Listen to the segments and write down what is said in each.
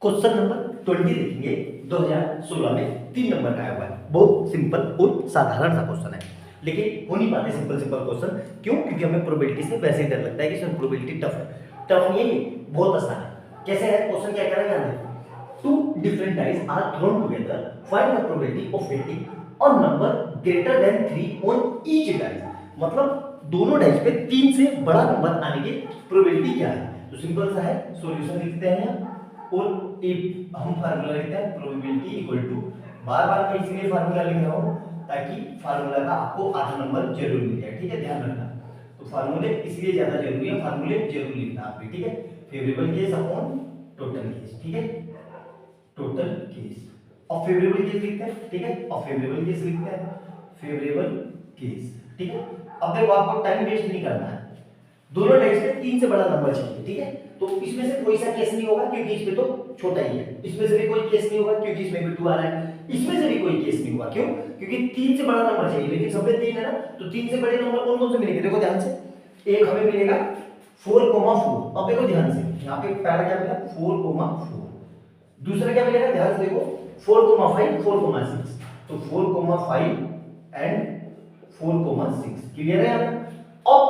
Question number 20 देखेंगे 2016 में 3 number का आया हुआ है। बहुत सिंपल और साधारण सा क्वेश्चन है, लेकिन हो नहीं पाते सिंपल क्वेश्चन। क्यों? क्योंकि हमें प्रोबेबिलिटी से वैसे ही डर लगता है कि इसमें प्रोबेबिलिटी टफ है। टफ नहीं है, बहुत आसान है। कैसे है क्वेश्चन? क्या करेंगे हम? Two different dice are thrown together, find the probability of hitting a number greater than 3 on each dice. मतलब दोनों डाइस पे 3 से बड़ा नंबर आने की प्रोबेबिलिटी क्या है? तो सिंपल सा है, सॉल्यूशन लिखते हैं और एक हम फार्मूला लिखते हैं प्रोबेबिलिटी इक्वल टू, बार-बार मैं इसलिए फार्मूला लिख रहा हूं ताकि फार्मूला का आपको आधा नंबर जरूर मिल जाए। ठीक है, ध्यान रखना। तो फार्मूले इसलिए ज्यादा जरूरी है, फार्मूले जरूर लिखना आपने। ठीक है, favourable case upon total case. ठीक है, टोटल केस और फेवरेबल केस लिखते हैं। ठीक है, और फेवरेबल केस लिखते हैं, फेवरेबल केस। ठीक है, अब देखो आपको टाइम वेस्ट नहीं करना है। दोनों डाइस में 3 से बड़ा नंबर चाहिए। ठीक है, तो इसमें से कोई सा केस नहीं होगा क्योंकि इसमें तो छोटा ही है। इसमें से भी कोई केस नहीं होगा क्योंकि इसमें भी 2 आ रहा है। इसमें से भी कोई केस नहीं होगा। क्यों? क्योंकि 3 से बड़ा नंबर चाहिए, लेकिन सब में 3 है ना, तो 3 से बड़े नंबर कौन कौन से मिलेंगे? देखो ध्यान से, एक हमें मिलेगा 4,4। अब देखो ध्यान से, यहाँ पे पहला क्या मिला? 4,4। दूसरा क्या मिलेगा? ध्यान से देखो, 4,5, 4,6। तो 4,5 एंड 4,6 क्लियर है यहाँ पे। अब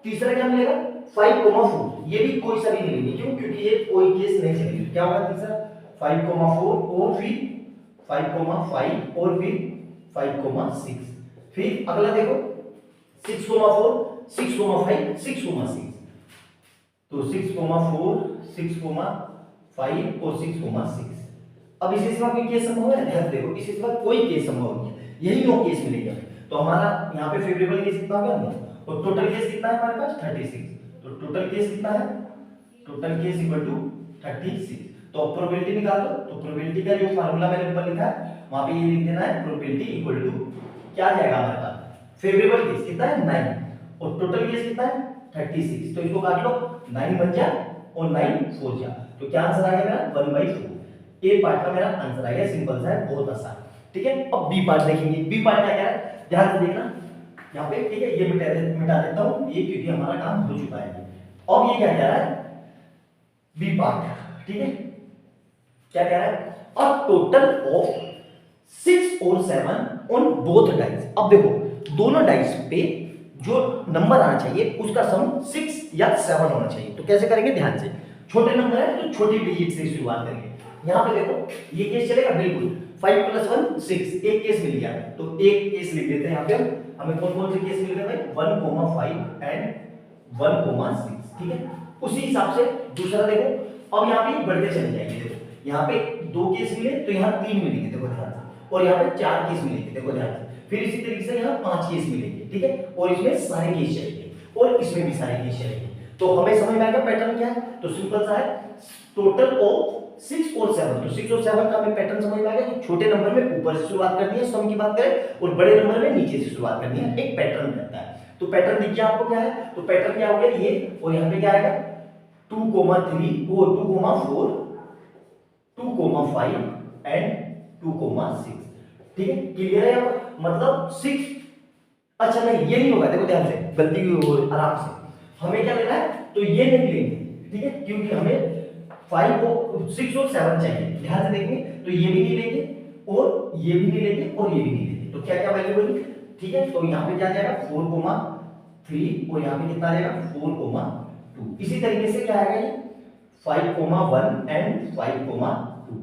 तीसरा क्या मिलेगा? 5,4। ये भी कोई सा भी नहीं लेंगे। क्यों? क्योंकि ये कोई केस नहीं चलेगी। क्या होगा तीसरा? 5,4 और फिर 5,5 और फिर 5,6। फिर अगला देखो 6,4, 6,5, 6,6। तो 6,4, 6,5 और 6,6। अब इसी सिवा कोई केस संभव है? ध्यान देखो, इसी सिवा कोई केस संभव नहीं है, यही 9 केस मिलेंगे। तो हमारा यहाँ पे फेवरेबल केस कितना हो गया? और टोटल केस कितना है हमारे पास? 36। तो टोटल केस कितना है? Total case equal to 36। तो अब प्रोबेबिलिटी निकाल दो। तो प्रोबेबिलिटी का जो फार्मूला मैंने ऊपर लिखा है वहां पे ये लिख देना है, प्रोबेबिलिटी इक्वल टू क्या आ जाएगा हमारे पास? फेवरेबल केस कितना है? 9 और टोटल केस कितना है? 36। तो इसको काट लो, 9 बन जा और 9 4 जा। तो क्या आंसर आ गया मेरा? 1/4। ए पार्ट का मेरा आंसर आ गया। सिंपल सा है, बहुत आसान। ठीक है, अब बी पार्ट देखेंगे। बी पार्ट क्या है? ध्यान से देखना यहाँ पे। ठीक है, ये मिटा देता हूं ये, क्योंकि हमारा काम हो चुका है। अब ये क्या कह रहा है? B part. ठीक है, क्या कह रहा है? अ टोटल ऑफ 6 और 7 ऑन बोथ डाइस। अब देखो दोनों डाइस पे जो नंबर आना चाहिए उसका सम 6 या 7 होना चाहिए। तो कैसे करेंगे? ध्यान से, छोटे नंबर है तो छोटी डिजिट से शुरुआत करेंगे। यहाँ पे देखो ये केस चलेगा बिल्कुल, 5 + 1 6, एक केस मिल गया। तो एक केस लिख देते हैं यहाँ पे। हमें कौन कौन से केस मिल गए भाई? 1,5 एंड 1,6। ठीक है, उसी हिसाब से दूसरा देखो। अब यहाँ पे बढ़ते चले जाएंगे। देखो यहाँ पे 2 केस मिले तो यहाँ 3 मिलेंगे, देखो ध्यान से। और यहाँ पे 4 केस मिलेंगे, देखो ध्यान से। फिर इसी तरीके से यहाँ 5 केस मिलेंगे। ठीक है, और इसमें सारे केस चलेंगे और इसमें भी सारे केस चलेंगे। तो हमें समझ में आएगा पैटर्न क्या है। तो सिंपल सा है, टोटल ऑफ 6 और 7। तो 6 और 7 का हमें पैटर्न समझ में आ गया कि छोटे नंबर में ऊपर से शुरुआत करनी है, सम की बात करें, और बड़े नंबर में नीचे से शुरुआत करनी है। एक पैटर्न रहता है। तो पैटर्न दिख गया आपको क्या है? तो पैटर्न क्या हो गया ये, और यहाँ पे क्या आएगा? 2,3 वो 2,4, 2,5 एंड 2,6। ठीक है, क्लियर है? मतलब 6। अच्छा नहीं, ये नहीं होगा। देखो ध्यान से, गलती हुई, आराम से। हमें क्या लेना है? तो ये नहीं लेंगे। ठीक है, क्योंकि हमें 5 और 6 और 7 चाहिए। ध्यान से देखेंगे तो ये भी नहीं लेंगे और ये भी नहीं लेंगे और ये भी नहीं लेंगे। तो क्या क्या वैल्यू बनी? ठीक है, तो यहाँ पे क्या जाएगा? 4,3 और यहाँ पे कितना आएगा? 4,2। इसी तरीके से क्या आएगा? ये 5,1 एंड 5,2।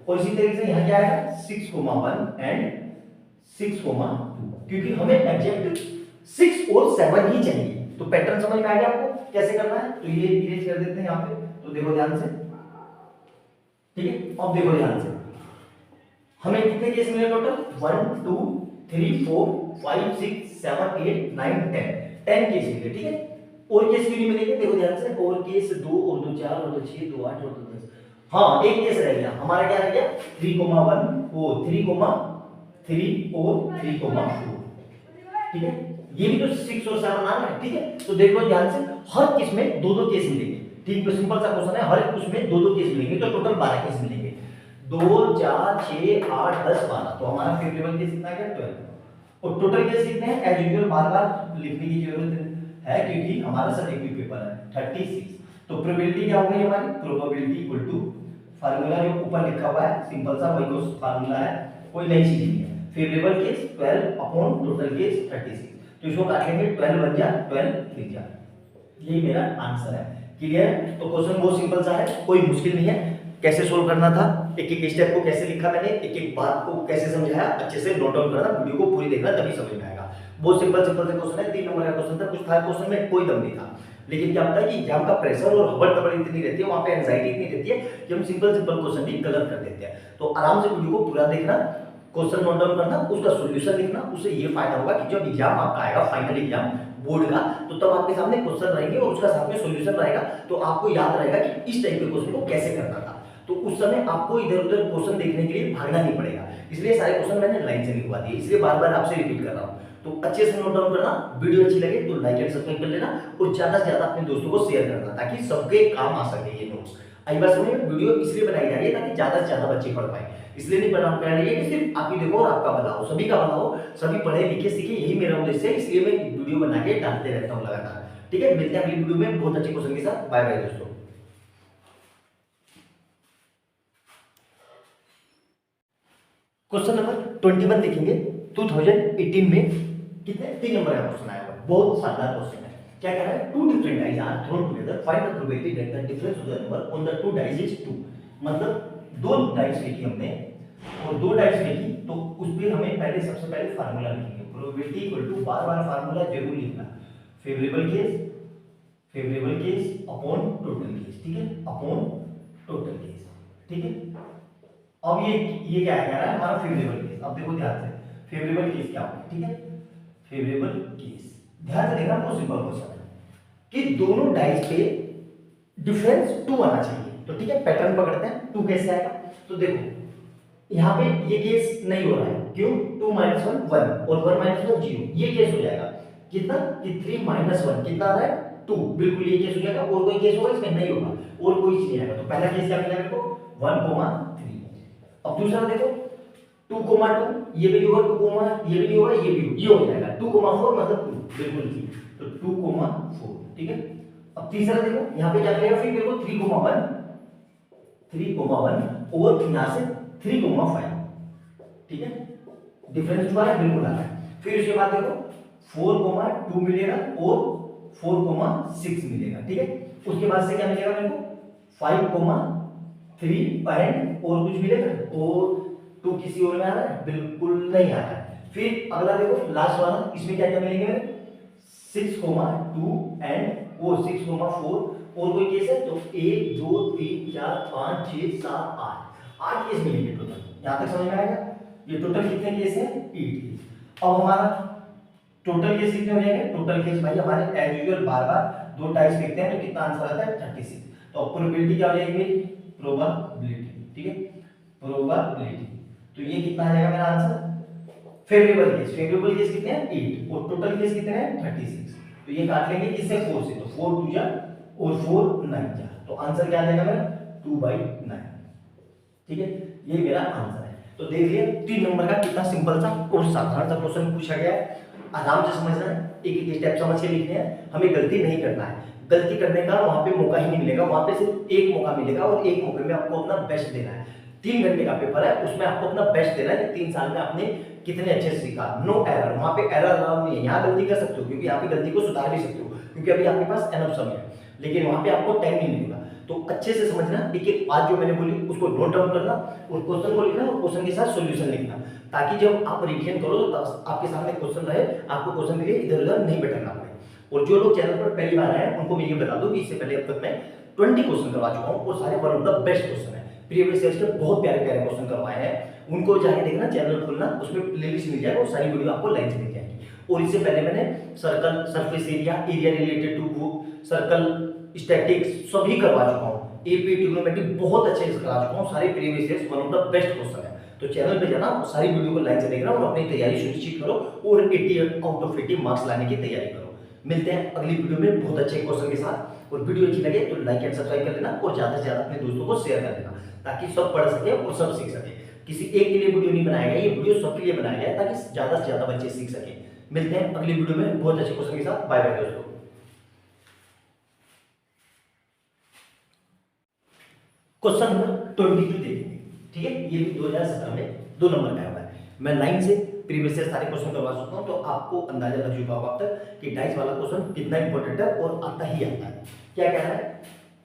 और इसी तरीके से यहाँ क्या आएगा? 6,1 एंड 6,2। क्योंकि हमें एग्जैक्ट 6 और 7 ही चाहिए। तो पैटर्न समझ में आ गया आपको कैसे करना है? तो ये इरेज कर देते हैं यहाँ पे। तो देखो ध्यान से, ठीक है, अब देखो ध्यान से, हमें कितने केस मिले टोटल? 1 2 3 4 5 6 7 8 9 10 10 केस मिले। ठीक है, और केस क्यों नहीं मिलेंगे? देखो ध्यान से, और केस 2 और 2 4 और 2 6 2 8 और 2 10। हाँ, एक केस रह गया हमारा। क्या रह गया? 3,1 वो 3,3 और 3,4। ठीक है, ये भी तो 6 और 7 आ रहा है। ठीक है, तो देखो ध्यान से, हर केस में 2-2 केस मिलेंगे। ठीक है, सिंपल सा क्वेश्चन है, हर एक उसमें 2-2 केस मिलेंगे। तो टोटल 12 केस मिलेंगे। 2 4 6 8 10 12। तो हमारा फेवरेबल केस कितना है? 12। और टोटल केस कितने हैं? एज यूजुअल बार-बार लिखने की जरूरत है क्योंकि हमारा सब्जेक्टिव पेपर है 36। तो प्रोबेबिलिटी क्या हो गई हमारी? प्रोबेबिलिटी इक्वल टू फार्मूला जो ऊपर लिखा हुआ है सिंपल सा वही को फार्मूला है, कोई नई चीज नहीं है। Favourable case 12 upon total case 36, तो इसको काट लेंगे 12 बन जा 12 3 जा, यही मेरा आंसर है। क्लियर? तो क्वेश्चन बहुत सिंपल सा है, कोई मुश्किल नहीं है। कैसे सोल्व करना था, एक एक स्टेप को कैसे लिखा मैंने, एक एक बात को कैसे समझाया, अच्छे से नोट डाउन करना, वीडियो को पूरी देखना तभी समझ में आएगा। बहुत सिंपल सिंपल से क्वेश्चन है, 3 नंबर का क्वेश्चन था, कुछ था क्वेश्चन में कोई दम नहीं था, लेकिन क्या होता है कि एग्जाम का प्रेशर और हबड़ तबड़ इतनी रहती है, वहां पे एंजाइटी इतनी रहती है कि हम सिंपल सिंपल क्वेश्चन भी गलत कर देते हैं। तो आराम से वीडियो को पूरा देखना, क्वेश्चन नोट डाउन करना, उसका सॉल्यूशन लिखना, उससे ये फायदा होगा कि जब एग्जाम आपका आएगा फाइनल एग्जाम बोर्ड का, तो तब आपके सामने क्वेश्चन रहेंगे और उसका साथ में सॉल्यूशन रहेगा, तो आपको याद रहेगा कि इस टाइप के क्वेश्चन को कैसे करना था। तो उस समय आपको इधर उधर क्वेश्चन देखने के लिए भागना नहीं पड़ेगा, इसलिए सारे क्वेश्चन मैंने लाइन से लिखवा दिए, इसलिए बार बार आपसे रिपीट कर रहा हूँ। तो अच्छे से नोट डाउन करना, वीडियो अच्छी लगे तो लाइक एंड सब्सक्राइब कर लेना और ज्यादा से ज्यादा अपने दोस्तों को शेयर करना ताकि सबके काम आ सके ये नोट्स। आई बात समझ में? वीडियो इसलिए बनाई जा रही है ताकि ज्यादा से ज्यादा बच्चे पढ़ पाए, इसलिए नहीं बना रही है कि सिर्फ आप ही देखो और आपका भला हो, सभी का भला हो, सभी पढ़े लिखे सीखे, यही मेरा उद्देश्य है, इसलिए मैं वीडियो बना के डालते रहता हूँ लगातार। ठीक है, मिलते हैं अगली वीडियो में बहुत अच्छे क्वेश्चन के साथ। बाय बाय दोस्तों। क्वेश्चन नंबर 21 देखेंगे। 2018 में कितने 3 नंबर का क्वेश्चन आया हुआ, बहुत शानदार क्वेश्चन है। क्या कह रहा है, two different dice are thrown together, find the probability that the difference of the number on the two dice is 2। मतलब दो डाइज फेंकी हमने और दो डाइज फेंकी, तो उस पे हमें पहले सबसे पहले फार्मूला लिखेंगे, प्रोबेबिलिटी इक्वल टू बार बार फार्मूला जरूर लिखना, favourable case upon total case. ठीक है, अपॉन टोटल केस। ठीक है, अब ये क्या कह रहा है हमारा फेवरेबल केस। अब देखो ध्यान से, फेवरेबल केस क्या होगा। ठीक है, फेवरेबल केस ध्यान से देखना, बहुत सिंपल क्वेश्चन है कि दोनों डाइस पे डिफरेंस 2 आना चाहिए। तो ठीक है, पैटर्न पकड़ते हैं, 2 कैसे आएगा। तो देखो यहाँ पे ये केस नहीं हो रहा है, क्यों? 2 - 1 1 और 1 - 1 0, ये केस हो जाएगा कितना कि 3 - 1 कितना आ रहा है 2, बिल्कुल ये केस हो जाएगा। और कोई केस होगा इसमें? नहीं होगा, और कोई चीज नहीं आएगा। तो पहला केस क्या मिला मेरे को 1,3। अब दूसरा देखो 2,2, ये भी नहीं होगा, 2, ये भी नहीं होगा, ये भी ये हो जाएगा 2,4 मतलब 2, बिल्कुल ठीक। तो 2,4। ठीक है, अब तीसरा देखो यहाँ पे क्या करेगा, फिर मेरे को 3,1 और यहाँ से 3,5। ठीक है, डिफरेंस जो है बिल्कुल आ रहा है। फिर उसके बाद देखो 4,2 मिलेगा और 4,6 मिलेगा। ठीक है, उसके बाद से क्या मिलेगा मेरे को 5,3 एंड और कुछ मिलेगा, और 2 किसी और में आ रहा है? बिल्कुल नहीं आ रहा है। फिर अगला देखो लास्ट वाला, इसमें क्या क्या मिलेंगे मेरे 6,2 एंड और 6,4 और कोई केस है? तो 1 2 3 4 5 6 7 8 केस मिलेंगे टोटल। यहां तक समझ में आएगा? ये टोटल कितने केस है? 8 केस। अब हमारा टोटल केस कितने हो जाएंगे? टोटल केस भाई हमारे एज यूजुअल बार बार दो टाइप्स देखते हैं, तो कितना आंसर आता है 36। तो प्रोबेबिलिटी क्या हो जाएगी मेरी? प्रोबेबिलिटी। ठीक है, प्रोबेबिलिटी। तो ये कितना आ जाएगा मेरा आंसर? फेवरेबल केस कितने हैं? 8 और टोटल केस कितने हैं? 36। तो ये काट लेंगे किससे? 4 से, तो 4 2 जा और 4 9 जा, तो आंसर क्या आ जाएगा मेरा? 2/9। ठीक है, ये मेरा आंसर है। तो देख लिया 3 नंबर का कितना सिंपल सा और साधारण सा क्वेश्चन पूछा गया है। आराम से समझना है, एक एक स्टेप समझ के लिखने हैं, हमें गलती नहीं करना है। गलती करने का वहां पे मौका ही नहीं मिलेगा, वहां पे सिर्फ एक मौका मिलेगा और एक मौके में आपको अपना बेस्ट देना है। 3 घंटे का पेपर है, उसमें आपको अपना बेस्ट देना है कि 3 साल में आपने कितने अच्छे से सीखा। नो एरर, वहां पे एरर अलाउ नहीं है। यहाँ गलती कर सकते हो क्योंकि यहाँ पे गलती को सुधार भी सकते हो क्योंकि अभी आपके पास एनफ समय है, लेकिन वहां पे आपको टाइम नहीं मिलेगा। तो अच्छे से समझना, एक एक बात जो मैंने बोली उसको नोट डाउन करना और क्वेश्चन को लिखना और क्वेश्चन के साथ सॉल्यूशन लिखना, ताकि जब आप रिवीजन करो तो आपके सामने क्वेश्चन रहे, आपको क्वेश्चन के लिए इधर उधर नहीं भटकना पड़े। और जो लोग चैनल पर पहली बार आए हैं उनको मैं ये बता दूं कि इससे पहले अब तक मैं 20 क्वेश्चन करवा चुका हूं और सारे one of the best question है। प्रीवियस ईयर के बहुत प्यारे प्यारे क्वेश्चन करवाए हैं, उनको जाके देखना, चैनल खोलना, उसमें प्लेलिस्ट मिल जाएगा और सारी वीडियो आपको लाइन से मिल जाएगी। और इससे पहले मैंने circle, surface area, area related to book, circle, statistics सभी करवा चुका हूं। एपी ट्रिग्नोमेट्री बहुत अच्छे से करा चुका हूं, सारे previous year one of the best question है। तो चैनल पे जाना, सारी वीडियो को लाइन से देखना और अपनी तैयारी सुनिश्चित करो और 80 आउट ऑफ 80 मार्क्स लाने की तैयारी करो। मिलते हैं अगली वीडियो में बहुत अच्छे क्वेश्चन के साथ। और वीडियो अच्छी लगे तो लाइक एंड सब्सक्राइब कर देना और ज्यादा से ज्यादा अपने दोस्तों को शेयर कर देना ताकि सब पढ़ सके और सब सीख सके। किसी एक के लिए वीडियो नहीं बनाया गया, ये वीडियो सबके लिए बनाया गया है ताकि ज्यादा से ज्यादा बच्चे सीख सके। मिलते हैं अगली वीडियो में बहुत अच्छे क्वेश्चन के साथ। बाय बाय दोस्तों। क्वेश्चन नंबर 22 देखेंगे, ठीक है। ये भी 2017 में 2 नंबर का हुआ है। मैं लाइन से प्रीवियस ईयर सारे क्वेश्चन करवा सकता हूँ, तो आपको अंदाजा लग चुका होगा अब तक कि डाइस वाला क्वेश्चन कितना इंपॉर्टेंट है और आता ही आता है। क्या कह रहा है,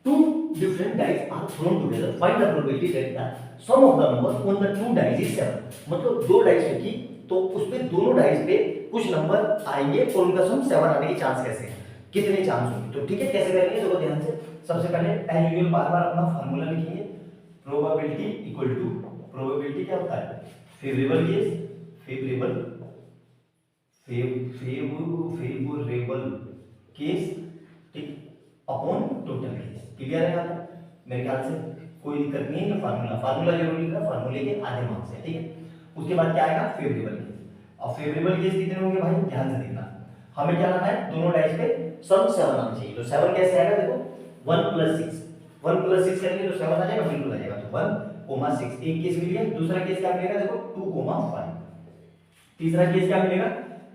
two different dice are thrown together, find the probability that the sum of the number on the two dice is 7। मतलब दो डाइस रखी तो उसमें दोनों डाइस पे कुछ नंबर आएंगे और उनका सम 7 आने के चांस कैसे हैं, कितने चांस होंगे। तो ठीक है, कैसे करेंगे देखो ध्यान से। सबसे पहले एज यूजुअल बार बार अपना फार्मूला लिखेंगे। प्रोबेबिलिटी इक्वल टू, प्रोबेबिलिटी क्या होता है, फेवरेबल केस, फेवरेबल केस, ठीक, अपॉन टोटल केस। क्लियर है यहाँ पर? मेरे ख्याल से कोई दिक्कत नहीं है। ये फार्मूला जरूरी है, फार्मूले के आधे मार्क्स है, ठीक है। उसके बाद क्या आएगा, फेवरेबल केस। अब फेवरेबल केस कितने होंगे भाई, ध्यान से देखना। हमें क्या लाना है, दोनों डाइस पे सम 7 आना चाहिए। तो 7 कैसे आएगा, देखो 1 + 6, 1 + 6 करेंगे तो 7 आ जाएगा, बिल्कुल आ जाएगा। तो 1, 6, एक केस मिल गया। दूसरा केस क्या मिलेगा, देखो 2, 5। तीसरा केस क्या मिलेगा,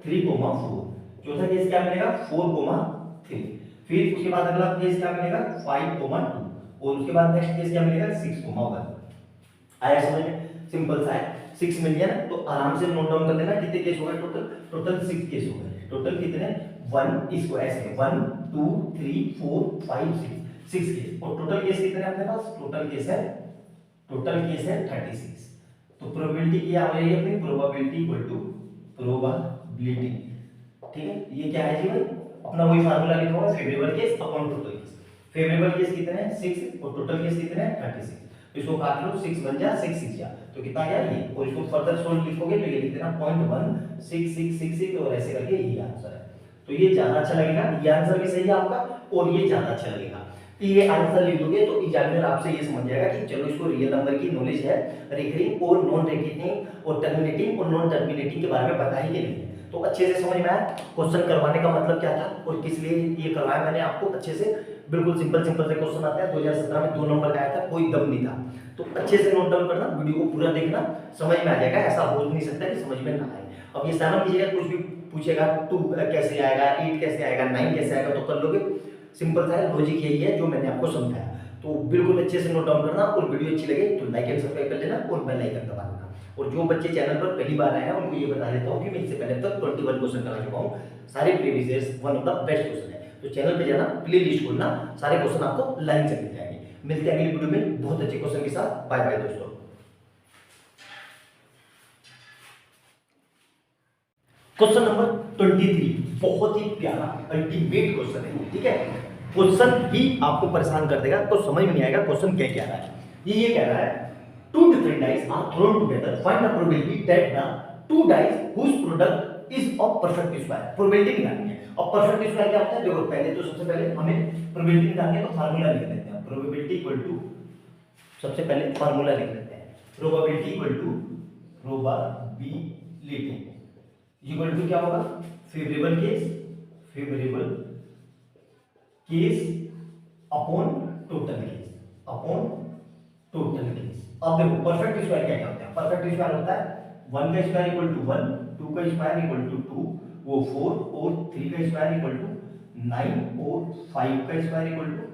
3, 4। चौथा केस क्या मिलेगा, 4, 3। फिर उसके बाद अगला केस क्या मिलेगा, 5, 2। और उसके बाद नेक्स्ट केस क्या मिलेगा, 6, 1। आया समझ में? सिंपल सा है। 6 मिल गया ना, तो आराम से नोट डाउन कर लेना कितने केस हो गए टोटल 6 केस हो गए। टोटल कितने, 1, इसको ऐसे 1, 2, 3, 4, 5, 6 केस। और टोटल केस कितने हैं अपने पास, टोटल केस है 36। तो प्रोबेबिलिटी क्या हो जाएगी अपनी, प्रोबेबिलिटी इक्वल टू प्रोबेबिलिटी, ठीक है। ये क्या है जी भाई, अपना वही फार्मूला लिखा हुआ है, favourable case upon total case. Favourable case कितने हैं, 6, और टोटल केस कितने हैं, 36। तो इसको काट लो, 6 बन जा 6 6 जा, तो कितना आ गया ये। और इसको फर्दर सोल्व लिखोगे तो ये लिख देना 0.16666 और ऐसे करके ये आंसर है। तो ये ज्यादा अच्छा लगेगा, ये आंसर भी सही है आपका और ये ज्यादा अच्छा लगेगा। तो ये आंसर लिख दोगे तो एग्जामिनर आपसे ये समझ जाएगा कि चलो इसको रियल नंबर की नॉलेज है, रिकरिंग और नॉन रिकरिंग और टर्मिनेटिंग और नॉन टर्मिनेटिंग के बारे में पता ही कि नहीं है। तो अच्छे से समझ में आया क्वेश्चन करवाने का मतलब क्या था और किस लिए ये करवाया मैंने आपको अच्छे से। बिल्कुल सिंपल से क्वेश्चन आता है, 2017 में 2 नंबर का आया था, कोई दम नहीं था। तो अच्छे से नोट डाउन करना, वीडियो को पूरा देखना, समझ में आ जाएगा। ऐसा हो नहीं सकता कि समझ में ना आए। अब ये 7 की जगह कुछ भी पूछेगा, 2 कैसे आएगा, 8 कैसे आएगा, 9 कैसे आएगा, तो कर लोगे। सिंपल सा है, लॉजिक यही है जो मैंने आपको समझाया। तो बिल्कुल अच्छे से नोट डाउन करना, और वीडियो अच्छी लगे तो लाइक एंड सब्सक्राइब कर लेना और बेल आइकन दबा देना। और जो बच्चे चैनल पर पहली बार आए हैं उनको ये बता देता हूँ कि मैं इससे पहले तक 21 क्वेश्चन करा चुका हूँ, सारे previous years one of the best question है। तो चैनल पे जाना, प्ले लिस्ट खोलना, सारे क्वेश्चन आपको लाइन से मिल जाएंगे। मिलते हैं अगली वीडियो में बहुत अच्छे क्वेश्चन के साथ। बाय बाय दोस्तों। क्वेश्चन नंबर 23 बहुत ही प्यारा अल्टीमेट क्वेश्चन है, ठीक है। क्वेश्चन ही आपको परेशान कर देगा, तो समझ में नहीं आएगा क्वेश्चन क्या कह रहा है। ये कह रहा है, two different dice are thrown together, find the probability that the two dice whose product is of perfect square. Probability निकालनी है। और परफेक्ट स्क्वायर क्या होता है, देखो पहले तो सबसे पहले हमें प्रोबेबिलिटी निकालनी है, तो फार्मूला लिख लेते हैं। प्रोबेबिलिटी इक्वल टू, सबसे पहले फार्मूला लिख लेते हैं। Probability equal to probability equal to क्या होगा, favourable case upon total case, upon total case. अब देखो परफेक्ट स्क्वायर क्या होता है, परफेक्ट स्क्वायर होता है 1 का स्क्वायर इक्वल टू 1, 2 का स्क्वायर इक्वल टू 2, वो 4, और 3 का स्क्वायर इक्वल टू 9, और 5 का स्क्वायर इक्वल टू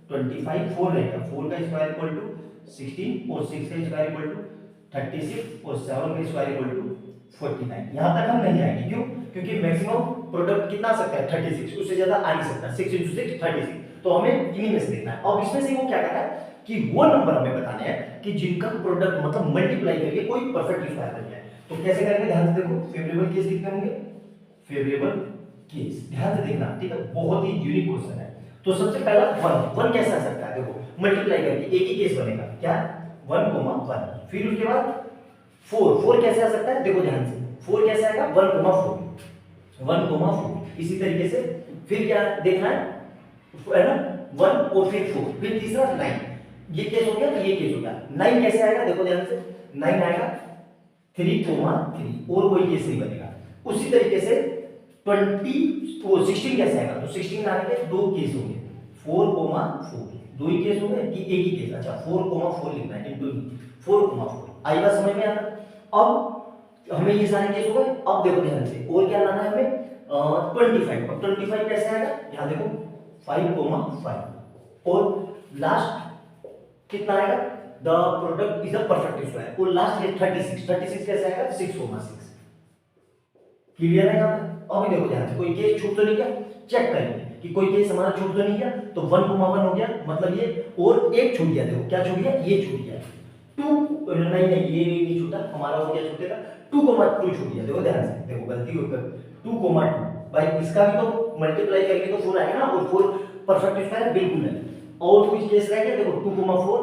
25, 4 रहेगा, 4 का स्क्वायर इक्वल टू 16, और 6 का स्क्वायर इक्वल टू 36, और 7 का स्क्वायर इक्वल टू 49। यहां तक हम नहीं आएंगे, क्यों? क्योंकि मैक्सिमम प्रोडक्ट कितना आ सकता है, 36, उससे ज्यादा आ नहीं सकता। 6 × 6 36, तो हमें इन्हीं में से देखना है। अब इसमें से वो क्या कर रहा है कि वो नंबर हमें बताने हैं कि जिनका प्रोडक्ट मतलब मल्टीप्लाई करके कोई परफेक्ट स्क्वायर बन जाए। तो कैसे करेंगे, ध्यान से देखो। फेवरेबल केस कितने होंगे, फेवरेबल केस, ध्यान से देखना, ठीक है। बहुत ही यूनिक क्वेश्चन है। तो सबसे पहला 1 कैसे आ सकता है, देखो मल्टीप्लाई करके एक ही केस बनेगा, क्या 1, 1। फिर उसके बाद 4 कैसे आ सकता है, देखो ध्यान से। 4 कैसे आएगा, 1, 4। इसी तरीके से फिर क्या देखना है ना, 1 और फिर 4, फिर तीसरा 9। ये केस हो गया, तो ये केस हो गया। 9 कैसे आएगा, देखो ध्यान से। 9 आएगा 3, 3, और कोई केस नहीं बनेगा। उसी तरीके से 16 कैसे आएगा, तो 16 आने के 2 केस होंगे, 4, 4, 2 ही केस हो गए कि एक ही केस। अच्छा 4, 4 लिखना है, इनटू 4, 4। आई बात समझ में आता। अब हमें ये सारे केस हो गए। अब देखो ध्यान से, और क्या लाना है हमें, 25। अब 25 कैसे आएगा, यहां देखो 5, 5, और लास्ट कितना आएगा, the product is a perfect square. और लास्ट है 36, 36 कैसे आएगा, 6,6। क्लियर है यहाँ पे। अभी देखो ध्यान से, कोई केस छूट तो नहीं गया, चेक करेंगे कि कोई केस हमारा छूट तो नहीं गया। तो 1,1 हो गया, मतलब ये, और एक छूट गया, देखो क्या छूट गया, ये छूट गया 2, नहीं नहीं ये नहीं छूटा, हमारा हो गया छूटेगा 2,2 छूट गया। देखो ध्यान से, देखो गलती हो गई 2,2 भाई, इसका भी तो मल्टीप्लाई करेंगे तो 4 आएगा ना, और 4 परफेक्ट स्क्वायर बिल्कुल है। और कुछ केस रह गया, देखो 2,4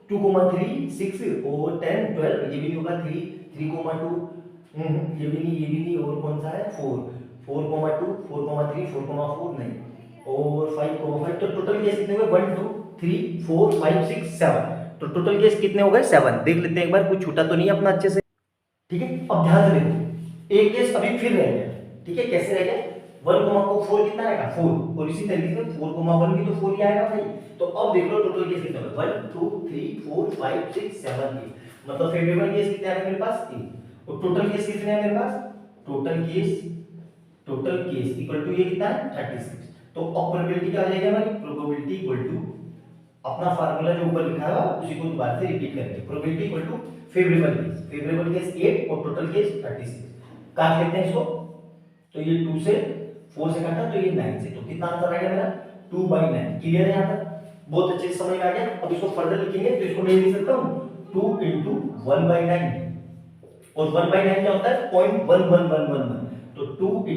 2,3 6 और 10 12, ये भी नहीं होगा 3 3,2, ये भी नहीं, ये भी नहीं, और कौन सा है 4 4,2 4,3 4,4 नहीं, और 5,5। तो टोटल केस कितने हुए, 1 2 3 4 5 6 7। तो टोटल केस कितने हो गए, 7। देख लेते हैं एक बार, कुछ छूटा तो नहीं अपना अच्छे से। ठीक है, अब ध्यान से देखो, एक केस अभी फिर रह गया। ठीक है, कैसे रह गया, 1,4 कितना आएगा 4, और इसी तरीके से 4,1 भी तो 4 ही आएगा भाई। तो अब देख लो टोटल केस कितने हुए, 1 2 3 4 5 6 7 8, मतलब फेवरेबल केस कितने आ रहे मेरे पास 3, और टोटल केस कितने हैं मेरे पास, टोटल केस इक्वल टू ये कितना है 36। तो अब प्रोबेबिलिटी क्या आ जाएगा हमारी, प्रोबेबिलिटी इक्वल टू अपना फार्मूला जो ऊपर लिखा है उसी को दोबारा से रिपीट करेंगे। Probability equal to favourable case 8 और टोटल केस 36। काट लेते हैं इसको, तो ये 2 से 4 से काटा तो ये 9 से, तो कितना आंसर आ गया मेरा 2/9। क्लियर है यहाँ तक, बहुत अच्छे से समझ में आ गया। अब इसको फर्दर लिखेंगे तो इसको मैं लिख सकता हूँ 2 × 1/9, और 1/9 क्या होता है 0.1111, तो 2 ×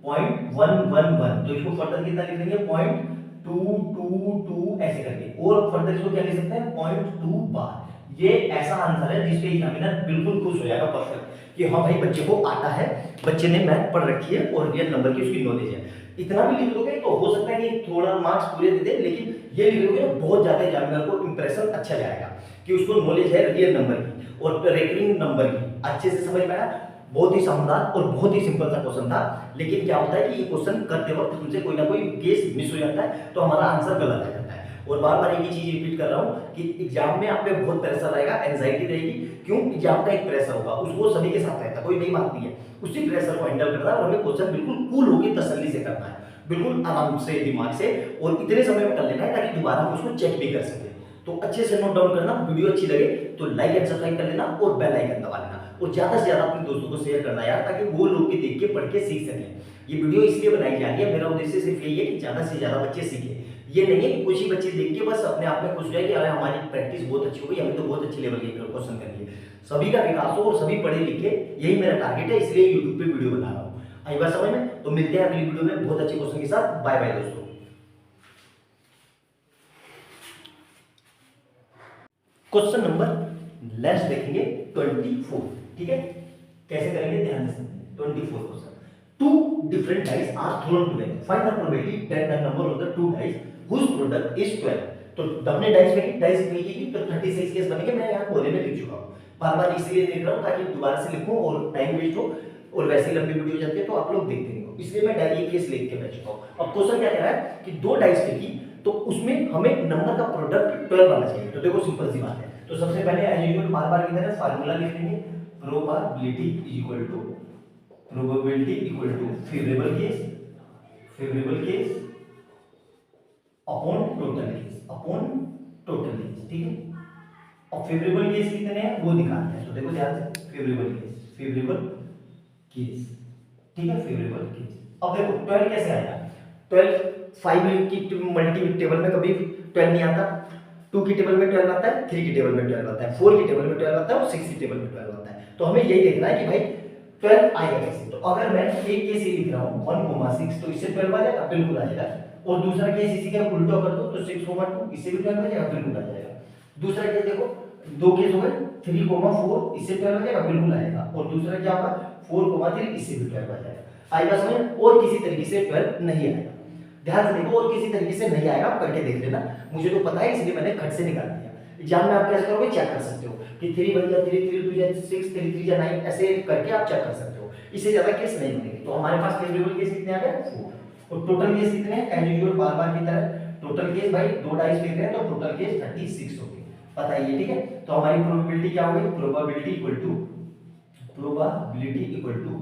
0.111, तो इसको फर्दर कितना लिख देंगे 0.222 ऐसे करके, और फर्दर इसको क्या लिख सकते हैं 0.2 बार। ये ऐसा आंसर है जिसपे एग्जामिनर बिल्कुल खुश हो जाएगा, परफेक्ट, कि हाँ भाई बच्चे को आता है, बच्चे ने मैथ पढ़ रखी है और रियल नंबर की उसकी नॉलेज है। इतना भी लिख दोगे तो हो सकता है कि थोड़ा मार्क्स पूरे दे दे, लेकिन ये लिख दोगे तो बहुत ज्यादा एग्जामिनर को इंप्रेशन अच्छा जाएगा कि उसको नॉलेज है रियल नंबर की और रेकरिंग नंबर की। अच्छे से समझ में आया, बहुत ही शानदार और बहुत ही सिंपल सा क्वेश्चन था। लेकिन क्या होता है कि ये क्वेश्चन करते वक्त तुमसे कोई ना कोई केस मिस हो जाता है, तो हमारा आंसर गलत आ जाता है। और बार बार एक ही चीज रिपीट कर रहा हूँ कि एग्जाम में आप पे बहुत प्रेशर रहेगा, एंजाइटी रहेगी। क्यों, एग्जाम का एक प्रेशर होगा, उसको सभी के साथ रहता है, कोई नई बात नहीं है। उसी प्रेशर को हैंडल करना है और हमें क्वेश्चन बिल्कुल कूल होकर तसल्ली से करना है, बिल्कुल आराम से दिमाग से, और इतने समय में कर लेना है ताकि दोबारा हम उसको चेक भी कर सकें। तो अच्छे से नोट डाउन करना, वीडियो अच्छी लगे तो लाइक एंड सब्सक्राइब कर लेना और बेल आइकन दबा लेना, और ज्यादा से ज्यादा अपने दोस्तों को शेयर करना यार, ताकि वो लोग भी देख के पढ़ के सीख सकें। ये वीडियो इसलिए बनाई जा रही है, मेरा उद्देश्य सिर्फ यही है कि ज्यादा से ज्यादा बच्चे सीखें। ये नहीं है कि कुछ ही बच्चे देख के बस अपने आप में खुश जाए कि अरे हमारी प्रैक्टिस बहुत अच्छी हो गई, हमें तो बहुत अच्छे लेवल के क्वेश्चन कर लिए। सभी का विकास हो और सभी पढ़े लिखे, यही मेरा टारगेट है, इसलिए यूट्यूब पे वीडियो बना रहा हूँ। आई बात समझ में? तो मिलते हैं अगली वीडियो में बहुत अच्छे क्वेश्चन के साथ। बाय बाय दोस्तों। क्वेश्चन नंबर लेट्स देखेंगे 24। ठीक है, कैसे करेंगे ध्यान से। 24 question, two different dice are thrown together, find the probability that the number of the two dice whose product is 12। तो हमने डाइस फेंकी की तो 36 केस बनेंगे। मैं यहाँ कोने में लिख चुका हूँ, बार बार इसलिए देख रहा हूँ ताकि दोबारा से लिखूं और टाइम वेस्ट हो, और वैसे ही लंबी वीडियो जाती है तो आप लोग देखते नहीं हो, इसलिए मैं डायरी केस लिख के बैठ चुका हूँ। अब क्वेश्चन क्या कह रहा है कि दो डाइस फेंकी तो उसमें हमें नंबर का प्रोडक्ट 12 आना चाहिए। तो देखो सिंपल सी बात है, तो सबसे पहले एज यूजुअल बार बार की तरह फार्मूला लिख लेंगे, probability equal to favourable case upon total case. ठीक है, और फेवरेबल केस कितने हैं वो दिखाते हैं। तो देखो ध्यान से, फेवरेबल केस, ठीक है, फेवरेबल केस। अब देखो 12 कैसे आएगा, 12 5 की मल्टी टेबल में कभी 12 नहीं आता, 2 की टेबल में 12 आता है, 3 की टेबल में 12 आता है, 4 की टेबल में 12 आता है और 6 की टेबल में 12 आता है। तो हमें यही देखना है कि भाई 12 आएगा कैसे। तो अगर मैं एक केस ये लिख रहा हूँ 1,6, तो इससे 12 आ जाएगा, बिल्कुल आ जाएगा। और दूसरा केस इसी का उल्टा कर दो तो 6,2, इससे भी 12 आ जाएगा, बिल्कुल आ जाएगा। दूसरा केस देखो, दो केस हो गए, 3,4, इससे 12 आ जाएगा, बिल्कुल आएगा। और दूसरा क्या होगा 4,3, इससे भी 12 आ जाएगा। आएगा समझ? और किसी तरीके से 12 नहीं आएगा। ध्यान से देखो, और किसी तरीके से नहीं आएगा, करके देख लेना। मुझे तो पता है इसलिए मैंने खट से निकाल दिया। एग्जाम में आप कैसे करोगे चेक कर सकते हो कि 3 बन जा 3 3 2 जा 6 3 3 जा 9, ऐसे करके आप चेक कर सकते हो। इससे ज्यादा केस नहीं बनेंगे। तो हमारे पास फेवरेबल केस कितने आ गए 4, और टोटल केस कितने हैं एज यूजुअल बार बार की तरह। टोटल केस भाई दो डाइस फेंक रहे हैं तो टोटल केस 36 हो गए, बताइए। ठीक है, तो हमारी प्रोबेबिलिटी क्या हो गई, प्रोबेबिलिटी इक्वल टू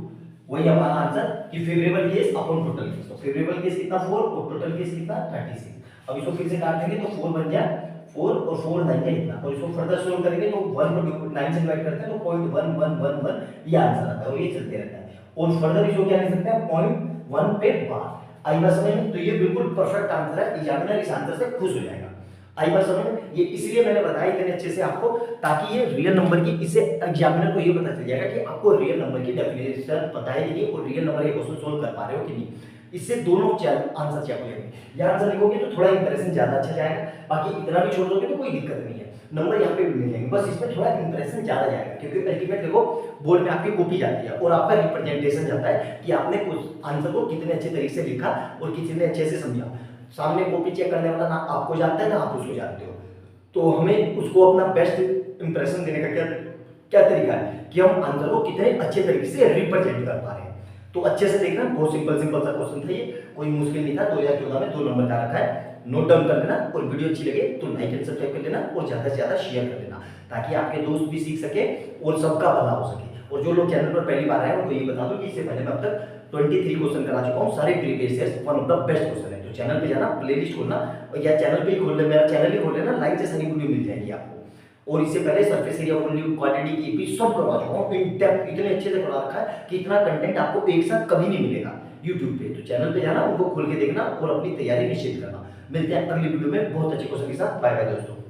वही हमारा आंसर कि favourable case upon total case. तो फेवरेबल केस कितना 4 और टोटल केस कितना 36। अब इसको फिर से काट देंगे तो 4 बन जाए 4 और 4 9 का इतना, और इसको फर्दर सोल्व करेंगे तो 1 को 9 से डिवाइड करते हैं तो 0.1111 ये आंसर आता है, और ये चलते रहता है। और फर्दर इसको क्या लिख सकते हैं, 0.1 पे बार। आई बात समझ में? तो ये बिल्कुल परफेक्ट आंसर है, एग्जामिनर इस आंसर से खुश हो जाएगा। आई बात समझ में? ये इसलिए मैंने बताया इतने अच्छे से आपको, ताकि ये रियल नंबर की, इससे एग्जामिनर को ये पता चल जाएगा कि आपको रियल नंबर की डेफिनेशन पता है कि नहीं, और रियल नंबर के क्वेश्चन सोल्व कर पा रहे हो कि नहीं। इससे दोनों आंसर चेक हो जाएंगे। ये आंसर लिखोगे तो थोड़ा इंप्रेशन ज्यादा अच्छा जाएगा, बाकी इतना भी छोड़ दोगे तो कोई दिक्कत नहीं है, नंबर यहाँ पे भी मिल जाएंगे, बस इसमें थोड़ा इंप्रेशन ज्यादा जाएगा, क्योंकि अल्टीमेट देखो बोर्ड में आपकी कॉपी जाती है और आपका रिप्रेजेंटेशन जाता है कि आपने उस आंसर को कितने अच्छे तरीके से लिखा और कितने अच्छे से समझा। सामने कॉपी चेक करने वाला ना आपको जानता है ना आप उसको जानते हो, तो हमें उसको अपना बेस्ट इंप्रेशन देने का क्या तरीका है कि हम आंसर को कितने अच्छे तरीके से रिप्रेजेंट कर पा रहे हैं। तो अच्छे से देखना, बहुत सिंपल सा क्वेश्चन था ये, कोई मुश्किल नहीं था। 2014 में 2 नंबर का रखा है, नोट डाउन कर लेना, और वीडियो अच्छी लगे तो लाइक एंड सब्सक्राइब कर लेना, और ज्यादा से ज्यादा शेयर कर लेना, ताकि आपके दोस्त भी सीख सके और सबका भला हो सके। और जो लोग चैनल पर पहली बार आए हैं उनको ये बता दो कि इससे पहले मैं अब तक 23 क्वेश्चन करा चुका हूँ, सारे previous year, one of the best question है। तो चैनल पे जाना, प्लेलिस्ट खोलना, और या चैनल पे ही खोल ले, मेरा चैनल ही खोल लेना, लाइक से सारी वीडियो मिल जाएगी आपको। और इससे पहले सरफेस एरिया वॉल्यूम क्वांटिटी की भी सब करवा चुका हूँ, इन डेप्थ इतने अच्छे से पढ़ा रखा है कि इतना कंटेंट आपको एक साथ कभी नहीं मिलेगा यूट्यूब पे। तो चैनल पे जाना, उनको खोल के देखना और अपनी तैयारी निश्चित करना। मिलते हैं अगली वीडियो में बहुत अच्छे क्वेश्चन के साथ। बाय बाय दोस्तों।